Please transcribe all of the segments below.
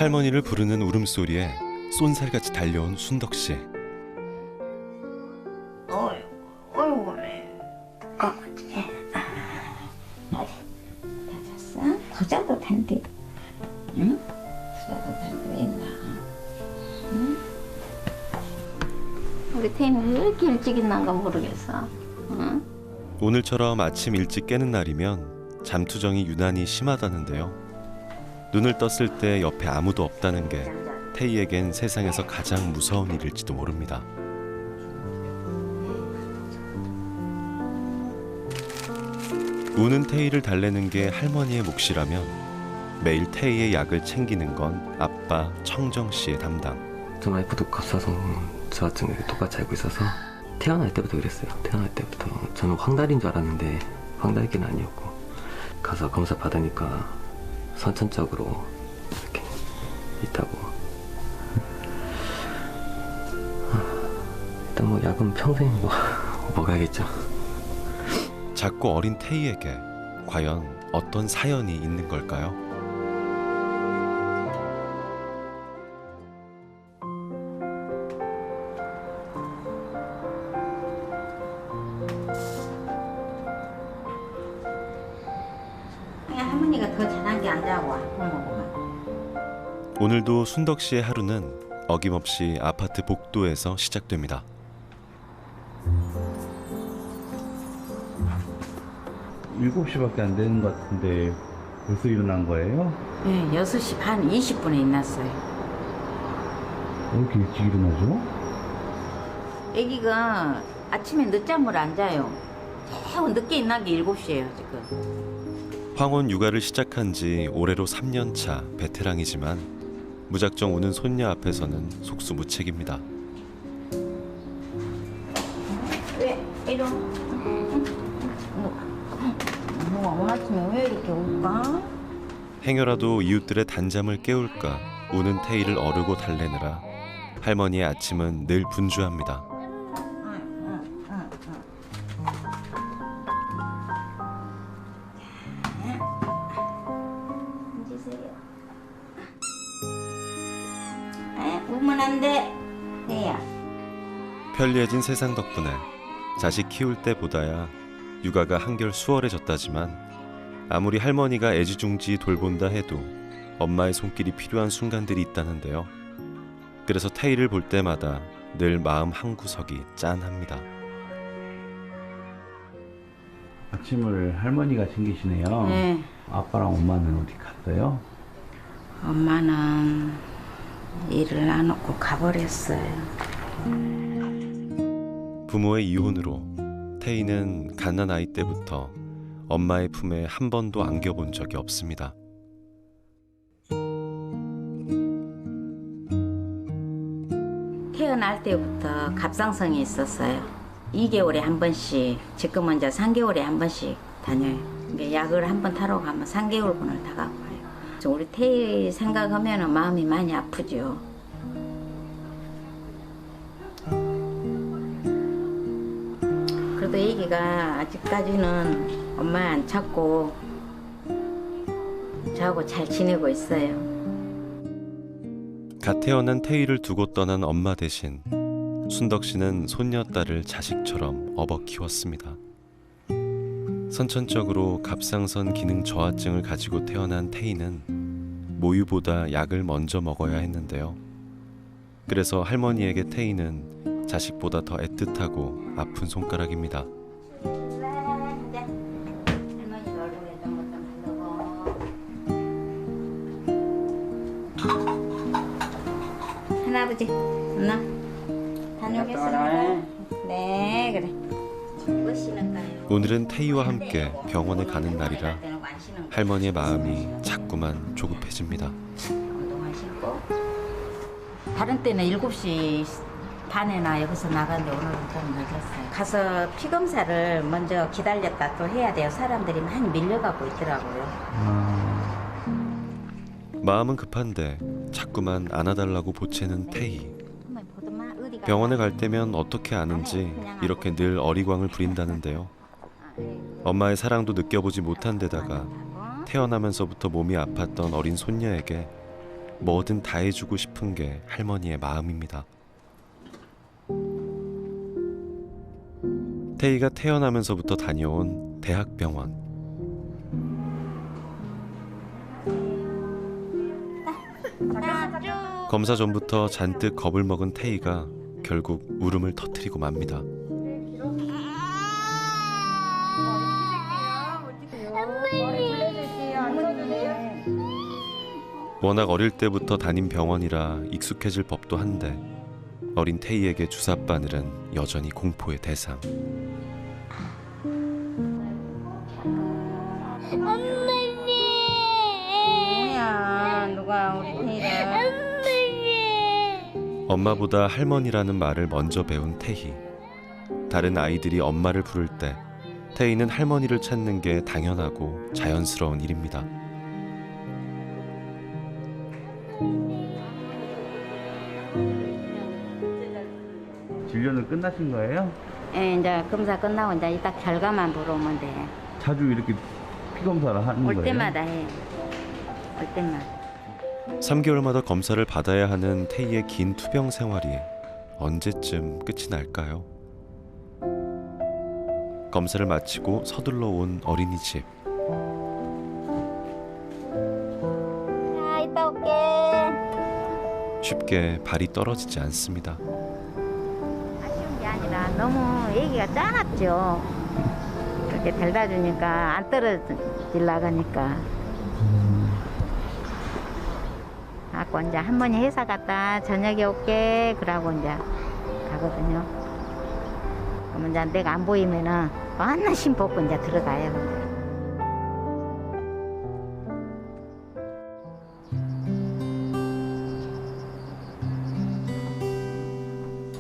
할머니를 부르는 울음소리에 쏜살같이 달려온 순덕 씨. 어이구, 잤어? 부자도 텐데, 응? 부자도 텐데 있나? 응? 우리 태인은 왜 이렇게 일찍 있는가 모르겠어. 응? 오늘처럼 아침 일찍 깨는 날이면 잠투정이 유난히 심하다는데요. 눈을 떴을 때 옆에 아무도 없다는 게 태희에겐 세상에서 가장 무서운 일일지도 모릅니다. 우는 태희를 달래는 게 할머니의 몫이라면 매일 태희의 약을 챙기는 건 아빠 청정 씨의 담당. 전 와이프도 갑사선 저하증을 똑같이 알고 있어서 태어날 때부터 그랬어요. 태어날 때부터 저는 황달인 줄 알았는데 황달기는 아니었고, 가서 검사 받으니까 선천적으로 이렇게 있다고. 일단 뭐 약은 평생 먹어야겠죠. 작고 어린 태희에게 과연 어떤 사연이 있는 걸까요? 그냥 할머니가 더 잘하게 안 자고 와. 먹으면. 오늘도 순덕 씨의 하루는 어김없이 아파트 복도에서 시작됩니다. 일곱 시밖에 안 되는 것 같은데 벌써 일어난 거예요? 네, 6시 반 20분에 일어났어요. 왜 이렇게 일찍 일어나죠? 아기가 아침에 늦잠을 안 자요. 제일 늦게 일어난 게 7시예요, 지금. 황혼 육아를 시작한 지 올해로 3년 차 베테랑이지만 무작정 우는 손녀 앞에서는 속수무책입니다. 왜 이러? 뭐 오늘 아침에 왜 이렇게 울까? 행여라도 이웃들의 단잠을 깨울까 우는 태희를 어르고 달래느라 할머니의 아침은 늘 분주합니다. 울면 안 돼. 태야. 편리해진 세상 덕분에 자식 키울 때보다야 육아가 한결 수월해졌다지만 아무리 할머니가 애지중지 돌본다 해도 엄마의 손길이 필요한 순간들이 있다는데요. 그래서 태희를 볼 때마다 늘 마음 한구석이 짠합니다. 아침을 할머니가 챙기시네요. 네. 아빠랑 엄마는 어디 갔어요? 엄마는 일을 안 하고 가버렸어요. 부모의 이혼으로 태희는 갓난 아이 때부터 엄마의 품에 한 번도 안겨본 적이 없습니다. 태어날 때부터 갑상선이 있었어요. 2개월에 한 번씩, 지금은 이제 3개월에 한 번씩 다녀요. 그러니까 약을 한 번 타러 가면 3개월분을 다 갖고 와요. 우리 태희 생각하면 마음이 많이 아프죠. 그래도 애기가 아직까지는 엄마 안 찾고 저하고 잘 지내고 있어요. 갓 태어난 태희를 두고 떠난 엄마 대신 순덕 씨는 손녀딸을 자식처럼 업어 키웠습니다. 선천적으로 갑상선 기능 저하증을 가지고 태어난 태희는 모유보다 약을 먼저 먹어야 했는데요. 그래서 할머니에게 태희는 자식보다 더 애틋하고 아픈 손가락입니다. 할아버지, 누나 다녀오겠습니다. 네, 그래. 뭐 신을까요? 오늘은 태희와 함께 병원에 가는 날이라 할머니의 마음이 자꾸만 조급해집니다. 운동화 신고. 다른 때는 7시 반에나 여기서 나가는데 오늘은 좀 늦었어요. 가서 피 검사를 먼저 기다렸다 또 해야 돼요. 사람들이 많이 밀려가고 있더라고요. 마음은 급한데 자꾸만 안아달라고 보채는 태희. 병원에 갈 때면 어떻게 아는지 이렇게 늘 어리광을 부린다는데요. 엄마의 사랑도 느껴보지 못한 데다가 태어나면서부터 몸이 아팠던 어린 손녀에게 뭐든 다 해주고 싶은 게 할머니의 마음입니다. 태희가 태어나면서부터 다녀온 대학병원. 검사 전부터 잔뜩 겁을 먹은 태희가 결국 울음을 터뜨리고 맙니다. 워낙 어릴 때부터 다닌 병원이라 익숙해질 법도 한데 어린 태희에게 주사바늘은 여전히 공포의 대상. 뭐야, 누가 우리 태희를. 엄마보다 할머니라는 말을 먼저 배운 태희. 다른 아이들이 엄마를 부를 때 태희는 할머니를 찾는 게 당연하고 자연스러운 일입니다. 진료는 끝나신 거예요? 예, 이제 검사 끝나고 이제 이따 결과만 보러 오면 돼. 자주 이렇게 피 검사를 하는 올 거예요? 때마다 해. 올 때마다. 3개월마다 검사를 받아야 하는 태희의 긴 투병 생활이 언제쯤 끝이 날까요? 검사를 마치고 서둘러 온 어린이집. 자, 이따 올게. 쉽게 발이 떨어지지 않습니다. 아쉬운 게 아니라 너무 애기가 작았죠. 그렇게 데려다 주니까 안 떨어질라 하니까. 아까 이제 할머니 회사 갔다 저녁에 올게 그러고 이제 가거든요. 그러면 이제 내가 안 보이면은 하나씩 벗고 이제 들어가요.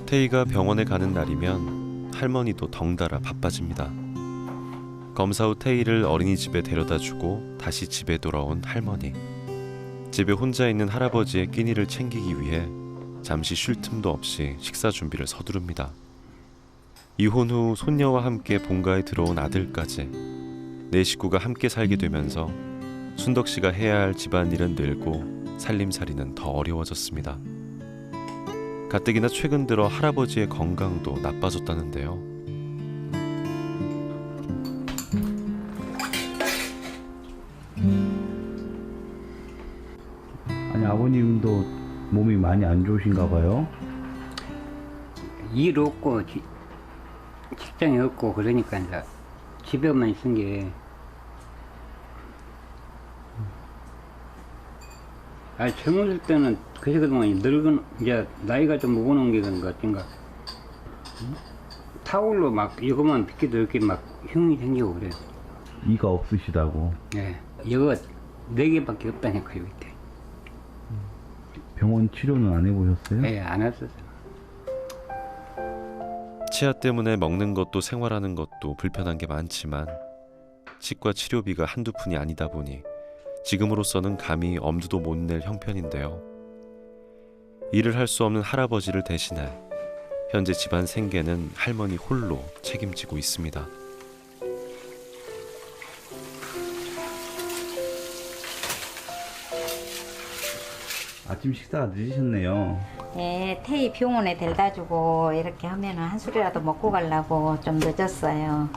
태희가 병원에 가는 날이면 할머니도 덩달아 바빠집니다. 검사 후 태희를 어린이집에 데려다 주고 다시 집에 돌아온 할머니. 집에 혼자 있는 할아버지의 끼니를 챙기기 위해 잠시 쉴 틈도 없이 식사 준비를 서두릅니다. 이혼 후 손녀와 함께 본가에 들어온 아들까지 네 식구가 함께 살게 되면서 순덕 씨가 해야 할 집안일은 늘고 살림살이는 더 어려워졌습니다. 가뜩이나 최근 들어 할아버지의 건강도 나빠졌다는데요. 아니 아버님도 몸이 많이 안 좋으신가 봐요. 일 없고 직장이 없고 그러니까 이제 집에만 있은 게 젊었을 때는 그동안 늙은 이제 나이가 좀 먹어놓은 게 그런 것 같은가. 타올로 막 이것만 빗기도 이렇게 막 흉이 생기고 그래요. 이가 없으시다고. 예, 이거 4개밖에 없다니까요 이때. 병원 치료는 안 해보셨어요? 예, 안 했었어요. 치아 때문에 먹는 것도 생활하는 것도 불편한 게 많지만 치과 치료비가 한두 푼이 아니다 보니 지금으로서는 감히 엄두도 못 낼 형편인데요. 일을 할 수 없는 할아버지를 대신해 현재 집안 생계는 할머니 홀로 책임지고 있습니다. 아침 식사가 늦으셨네요. 네, 태희 병원에 데려다 주고 이렇게 하면은 한 술이라도 먹고 가려고 좀 늦었어요.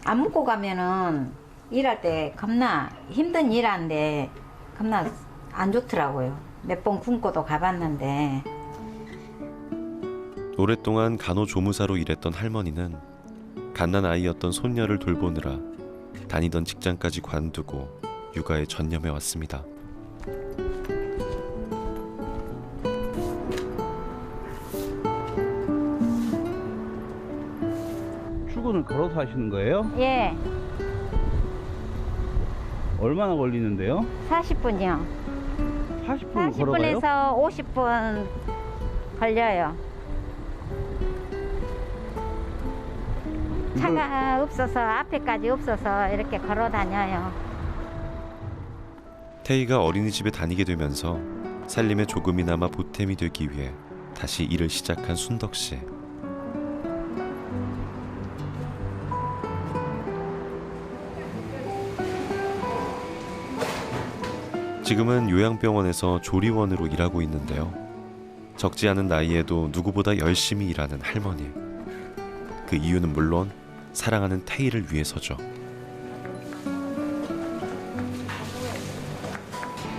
안 먹고 가면은 일할 때 겁나 힘든 일하는데 겁나 안 좋더라고요. 몇 번 굶고도 가봤는데. 오랫동안 간호조무사로 일했던 할머니는 갓난 아이였던 손녀를 돌보느라 다니던 직장까지 관두고 육아에 전념해 왔습니다. 출근을 걸어서 하시는 거예요? 예, 얼마나 걸리는데요? 40분이요. 40분 걸어가요? 40분에서 50분 걸려요. 차가 없어서 앞에까지 없어서 이렇게 걸어 다녀요. 태희가 어린이집에 다니게 되면서 살림에 조금이나마 보탬이 되기 위해 다시 일을 시작한 순덕 씨. 지금은 요양병원에서 조리원으로 일하고 있는데요. 적지 않은 나이에도 누구보다 열심히 일하는 할머니. 그 이유는 물론 사랑하는 태희를 위해서죠.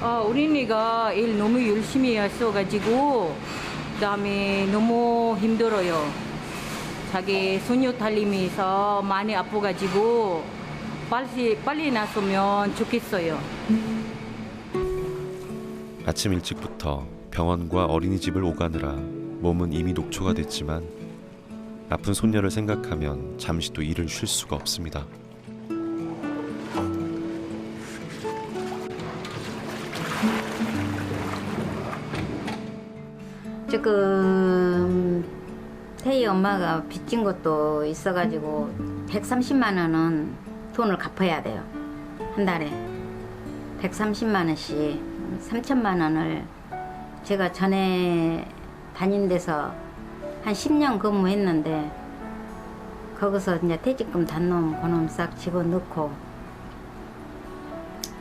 어린이가 일 너무 열심히 했어가지고 그다음에 너무 힘들어요. 자기 소녀 달림에서 많이 아파가지고 빨리 났으면 좋겠어요. 아침 일찍부터 병원과 어린이집을 오가느라 몸은 이미 녹초가 됐지만 아픈 손녀를 생각하면 잠시도 일을 쉴 수가 없습니다. 지금 태희 엄마가 빚진 것도 있어가지고 130만 원은 돈을 갚아야 돼요. 한 달에 130만 원씩 3천만 원을 제가 전에 다닌 데서 한 10년 근무했는데 거기서 이제 퇴직금 단놈 그놈 싹 집어넣고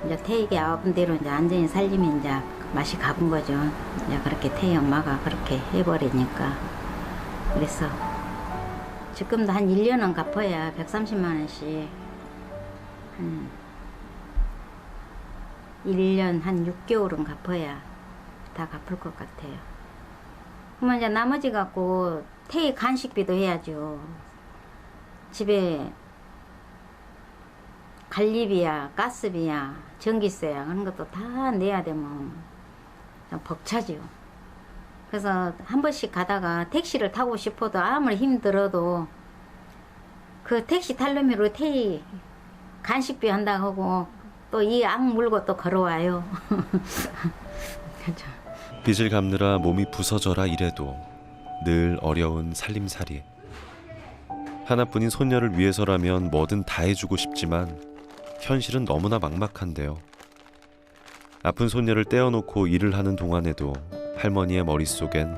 이제 태희가 아픈 대로 이제 안전히 살림이 이제 맛이 가본 거죠. 이제 그렇게 태희 엄마가 그렇게 해버리니까. 그래서 지금도 한 1년은 갚아야 130만 원씩 한 1년 한 6개월은 갚아야 다 갚을 것 같아요. 그러면 이제 나머지 갖고 태희 간식비도 해야죠. 집에 관리비야, 가스비야, 전기세야 그런 것도 다 내야 되면 좀 벅차죠. 그래서 한 번씩 가다가 택시를 타고 싶어도 아무리 힘들어도 그 택시 탈 놈으로 태희 간식비 한다고 하고 또 이 악 물고 또 걸어와요. 그렇죠. 빚을 갚느라 몸이 부서져라 이래도 늘 어려운 살림살이. 하나뿐인 손녀를 위해서라면 뭐든 다 해주고 싶지만 현실은 너무나 막막한데요. 아픈 손녀를 떼어놓고 일을 하는 동안에도 할머니의 머릿속엔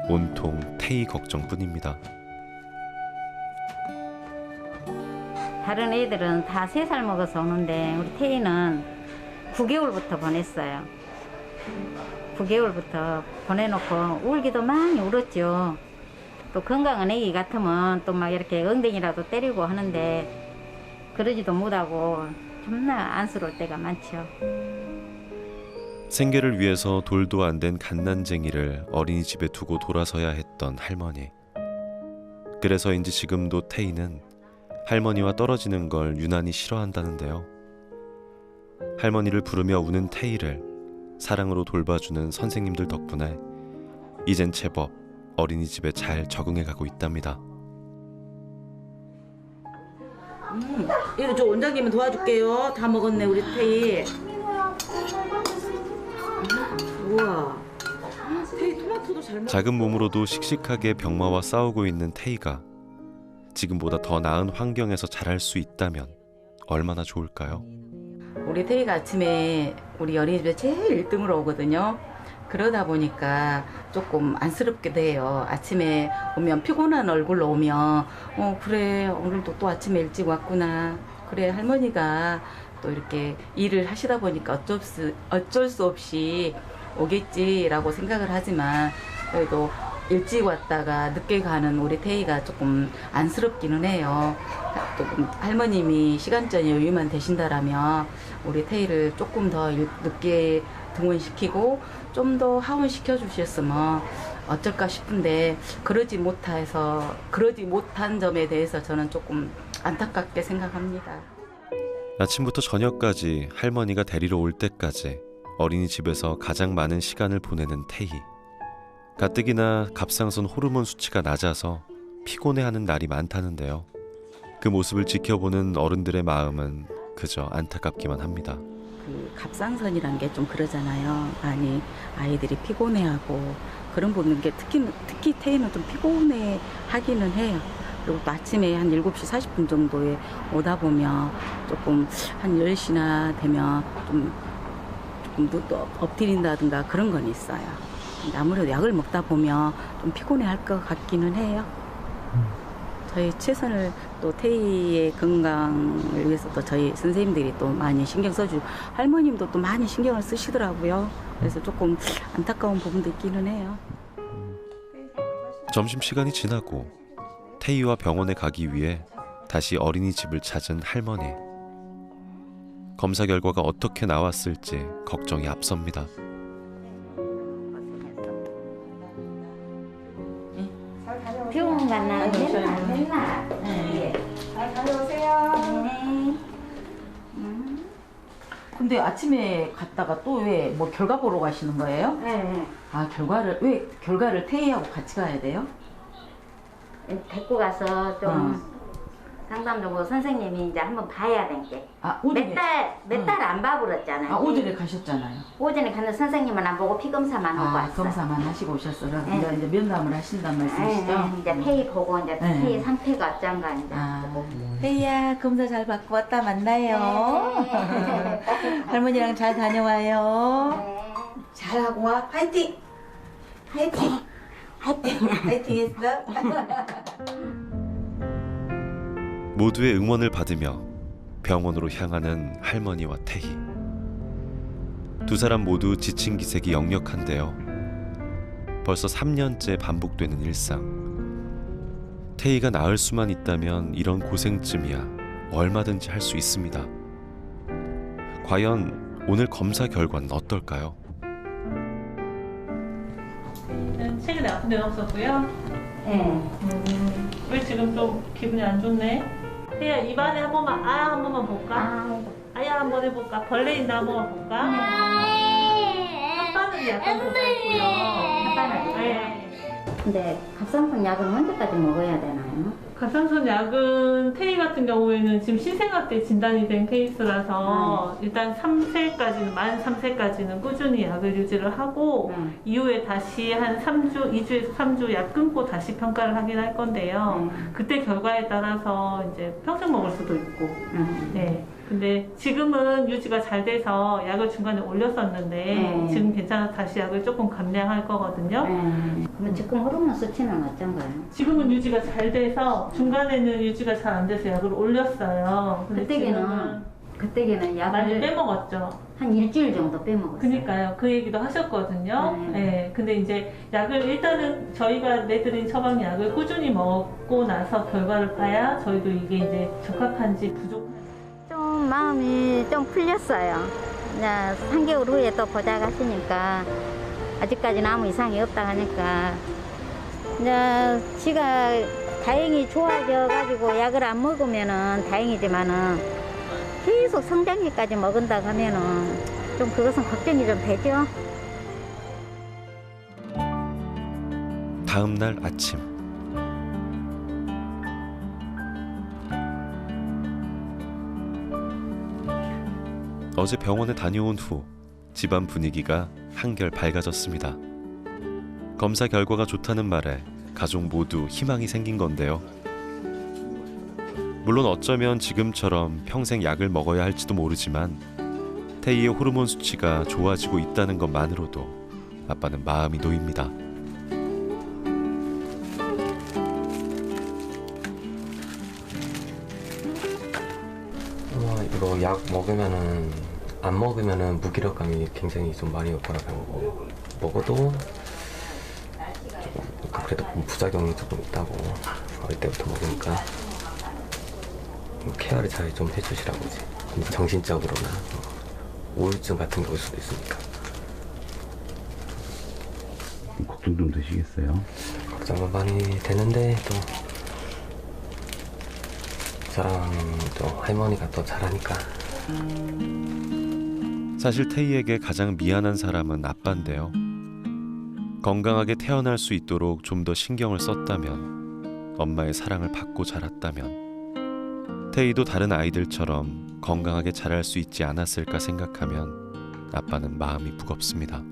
온통 태희 걱정뿐입니다. 다른 애들은 다 3살 먹어서 오는데 우리 태희는 9개월부터 보냈어요. 9개월부터 보내놓고 울기도 많이 울었죠. 또 건강한 애기 같으면 또 막 이렇게 엉덩이라도 때리고 하는데 그러지도 못하고 정말 안쓰러울 때가 많죠. 생계를 위해서 돌도 안 된 갓난쟁이를 어린이집에 두고 돌아서야 했던 할머니. 그래서인지 지금도 태희는 할머니와 떨어지는 걸 유난히 싫어한다는데요. 할머니를 부르며 우는 태희를 사랑으로 돌봐주는 선생님들 덕분에 이젠 제법 어린이집에 잘 적응해가고 있답니다. 이거 저 원장님은 도와줄게요. 다 먹었네 우리 태희. 우와. 태희 토마토도 잘 먹. 작은 몸으로도 씩씩하게 병마와 싸우고 있는 태희가 지금보다 더 나은 환경에서 자랄 수 있다면 얼마나 좋을까요? 우리 태희가 아침에 우리 어린이집에 제일 1등으로 오거든요. 그러다 보니까 조금 안쓰럽기도 해요. 아침에 오면 피곤한 얼굴로 오면 그래 오늘도 또 아침에 일찍 왔구나. 그래 할머니가 또 이렇게 일을 하시다 보니까 어쩔 수 없이 오겠지라고 생각을 하지만 그래도 일찍 왔다가 늦게 가는 우리 태희가 조금 안쓰럽기는 해요. 또 할머님이 시간적인 여유만 되신다라면 우리 태희를 조금 더 늦게 등원시키고 좀 더 하원시켜 주셨으면 어쩔까 싶은데 그러지 못한 점에 대해서 저는 조금 안타깝게 생각합니다. 아침부터 저녁까지 할머니가 데리러 올 때까지 어린이집에서 가장 많은 시간을 보내는 태희. 가뜩이나 갑상선 호르몬 수치가 낮아서 피곤해하는 날이 많다는데요. 그 모습을 지켜보는 어른들의 마음은 그저 안타깝기만 합니다. 그 갑상선이란 게 좀 그러잖아요. 많이 아이들이 피곤해하고 그런 부분 게 특히 태희는 좀 피곤해하기는 해요. 그리고 또 아침에 한 7시 40분 정도에 오다 보면 조금 한 10시나 되면 조금 엎드린다든가 그런 건 있어요. 근데 아무래도 약을 먹다 보면 좀 피곤해할 것 같기는 해요. 저희 최선을 또 태희의 건강을 위해서 또 저희 선생님들이 또 많이 신경 써주고 할머님도 또 많이 신경을 쓰시더라고요. 그래서 조금 안타까운 부분도 있기는 해요. 점심시간이 지나고 태희와 병원에 가기 위해 다시 어린이집을 찾은 할머니. 검사 결과가 어떻게 나왔을지 걱정이 앞섭니다. 병원 갔나? 맨날. 네. 잘 다녀오세요. 네. 근데 아침에 갔다가 또 왜 뭐 결과 보러 가시는 거예요? 네. 아, 왜 결과를 태희하고 같이 가야 돼요? 데리고 가서 좀 상담 좀 선생님이 이제 한번 봐야 된 게. 아, 오전에. 몇 달 안 봐버렸잖아요. 아, 오전에 가셨잖아요. 오전에 가는 선생님은 안 보고 피 검사만 하고 아, 왔어요. 검사만 하시고 오셨어요. 네. 이제 면담을 하신단 말씀이시죠? 이제 태희 보고 이제 네. 태희 상태가 어쩐가 이제. 태희야, 검사 잘 받고 왔다 만나요. 할머니랑 잘 다녀와요. 잘하고 와. 파이팅! 파이팅! 파이팅 했어? 모두의 응원을 받으며 병원으로 향하는 할머니와 태희. 두 사람 모두 지친 기색이 역력한데요. 벌써 3년째 반복되는 일상. 태희가 나을 수만 있다면 이런 고생쯤이야 얼마든지 할 수 있습니다. 과연 오늘 검사 결과는 어떨까요? 최근에 아픈 데는 없었고요. 네. 왜 지금 좀 기분이 안 좋네? 그냥 입안에 한 번만 한 번만 볼까? 아야 한 번 해볼까? 벌레 있나 한 번만 볼까? 혓바늘이 약간 돋아있고요. 혓바늘이요? 네. 근데 갑상선 약은 언제까지 먹어야 되나요? 갑상선 약은 태희 같은 경우에는 지금 신생아 때 진단이 된 케이스라서 일단 3세까지는 만 3세까지는 꾸준히 약을 유지를 하고 이후에 다시 한 3주, 2주에서 3주 약 끊고 다시 평가를 하긴 할 건데요. 그때 결과에 따라서 이제 평생 먹을 수도 있고. 네. 근데 지금은 유지가 잘 돼서 약을 중간에 올렸었는데 지금 괜찮아서 다시 약을 조금 감량할 거거든요. 그럼 지금 호르몬 수치는 어쩐가요? 지금은 유지가 잘 돼서 중간에는 유지가 잘 안 돼서 약을 올렸어요. 근데 그때는 많이 약을 빼먹었죠. 한 일주일 정도 빼먹었어요. 그니까요. 그 얘기도 하셨거든요. 네. 근데 이제 약을 일단은 저희가 내드린 처방약을 꾸준히 먹고 나서 결과를 봐야 저희도 이게 이제 적합한지 부족한지. 좀 마음이 좀 풀렸어요. 이제 3개월 후에 또 보자 하시니까 아직까지는 아무 이상이 없다 하니까 이제 지가 다행히 좋아져 가지고 약을 안 먹으면은 다행이지만은 계속 성장기까지 먹은다 하면은 좀 그것은 걱정이 좀 되죠. 다음 날 아침. 어제 병원에 다녀온 후 집안 분위기가 한결 밝아졌습니다. 검사 결과가 좋다는 말에 가족 모두 희망이 생긴 건데요. 물론 어쩌면 지금처럼 평생 약을 먹어야 할지도 모르지만 태희의 호르몬 수치가 좋아지고 있다는 것만으로도 아빠는 마음이 놓입니다. 이거 약 안 먹으면은 무기력감이 굉장히 좀 많이 올 거라고 먹어도 조금 그래도 부작용이 조금 있다고 어릴 때부터 먹으니까 케어를 잘 좀 해주시라고 이제 정신적으로나 우울증 같은 게 올 수도 있으니까 걱정 좀 되시겠어요? 걱정은 많이 되는데 또 저랑 또 할머니가 또 잘하니까. 사실 태희에게 가장 미안한 사람은 아빠인데요. 건강하게 태어날 수 있도록 좀 더 신경을 썼다면, 엄마의 사랑을 받고 자랐다면 태희도 다른 아이들처럼 건강하게 자랄 수 있지 않았을까 생각하면 아빠는 마음이 무겁습니다.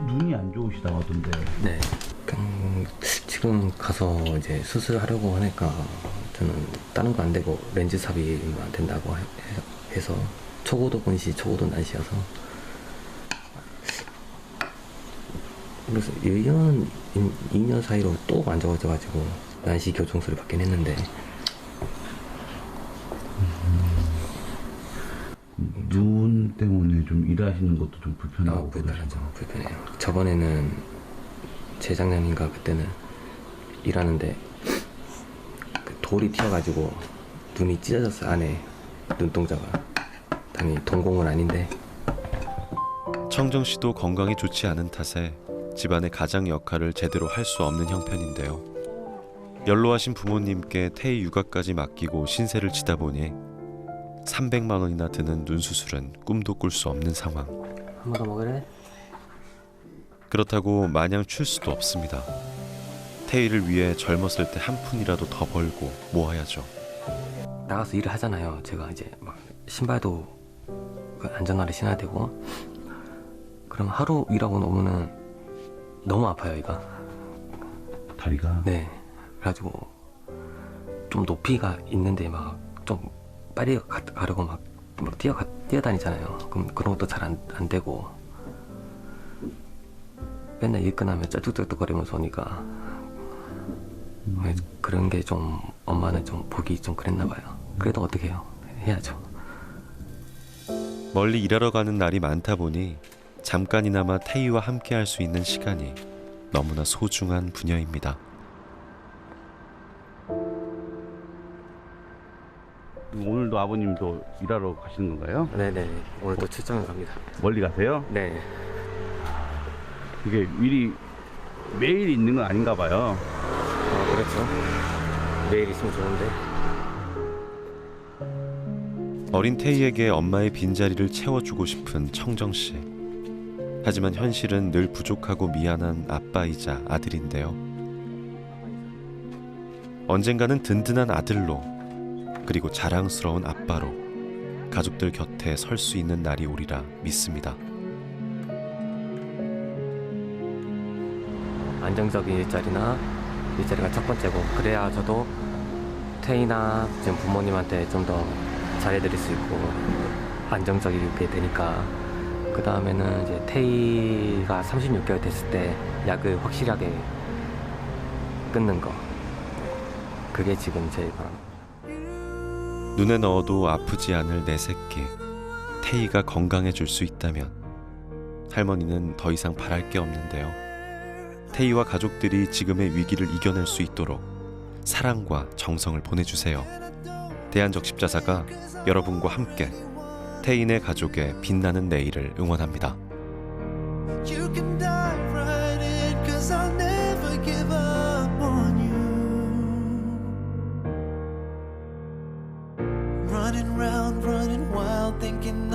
눈이 안 좋으시다고 하던데. 네. 지금 가서 이제 수술하려고 하니까 저는 다른 거 안 되고 렌즈 삽입만 된다고 해서 초고도 근시, 초고도 난시여서 그래서 1년, 2년 사이로 또 안 좋아져가지고 난시 교정소를 받긴 했는데 눈 때문에 좀 일하시는 것도 좀 불편하고 불편하죠. 불편해요. 저번에는 재작년인가 그때는 일하는데 그 돌이 튀어가지고 눈이 찢어졌어요. 안에 눈동자가. 당연히 동공은 아닌데 청정 씨도 건강이 좋지 않은 탓에 집안의 가장 역할을 제대로 할 수 없는 형편인데요. 연로하신 부모님께 태희 육아까지 맡기고 신세를 지다 보니 300만 원이나 드는 눈 수술은 꿈도 꿀 수 없는 상황. 한 번 더 먹으래? 그렇다고 마냥 출 수도 없습니다. 태희를 위해 젊었을 때 한 푼이라도 더 벌고 모아야죠. 나가서 일을 하잖아요. 제가 이제 막 신발도 그 안전화를 신어야 되고 그럼 하루 일하고 나면은 너무 아파요, 얘가. 다리가. 네. 그래가지고 좀 높이가 있는데 막 좀 빨리 가려고 막 뛰어다니잖아요. 그럼 그런 것도 잘 안 되고 맨날 일 끝나면 쩔뚝쩔뚝거리면서 오니까 그런 게 좀 엄마는 좀 보기 좀 그랬나 봐요. 그래도 어떻게 해요? 해야죠. 멀리 일하러 가는 날이 많다 보니 잠깐이나마 태희와 함께 할 수 있는 시간이 너무나 소중한 부녀입니다. 오늘도 아버님도 일하러 가시는 건가요? 네네. 오늘도 출장을 갑니다. 멀리 가세요? 네. 이게 일이 매일 있는 건 아닌가 봐요. 그렇죠. 매일 있으면 좋은데. 어린 태희에게 엄마의 빈자리를 채워주고 싶은 청정 씨. 하지만 현실은 늘 부족하고 미안한 아빠이자 아들인데요. 언젠가는 든든한 아들로 그리고 자랑스러운 아빠로 가족들 곁에 설 수 있는 날이 오리라 믿습니다. 안정적인 일자리가 첫 번째고 그래야 저도 태희나 지금 부모님한테 좀 더 잘해드릴 수 있고 안정적이게 되니까 그 다음에는 이제 태희가 36개월 됐을 때 약을 확실하게 끊는 거 그게 지금 제일 바랍니다. 눈에 넣어도 아프지 않을 내 새끼 태희가 건강해질 수 있다면 할머니는 더 이상 바랄 게 없는데요. 태희와 가족들이 지금의 위기를 이겨낼 수 있도록 사랑과 정성을 보내주세요. 대한적십자사가 여러분과 함께 태희네 가족의 빛나는 내일을 응원합니다. You can dive right in, 'cause I'll never give up on you. Running round, running wild, thinking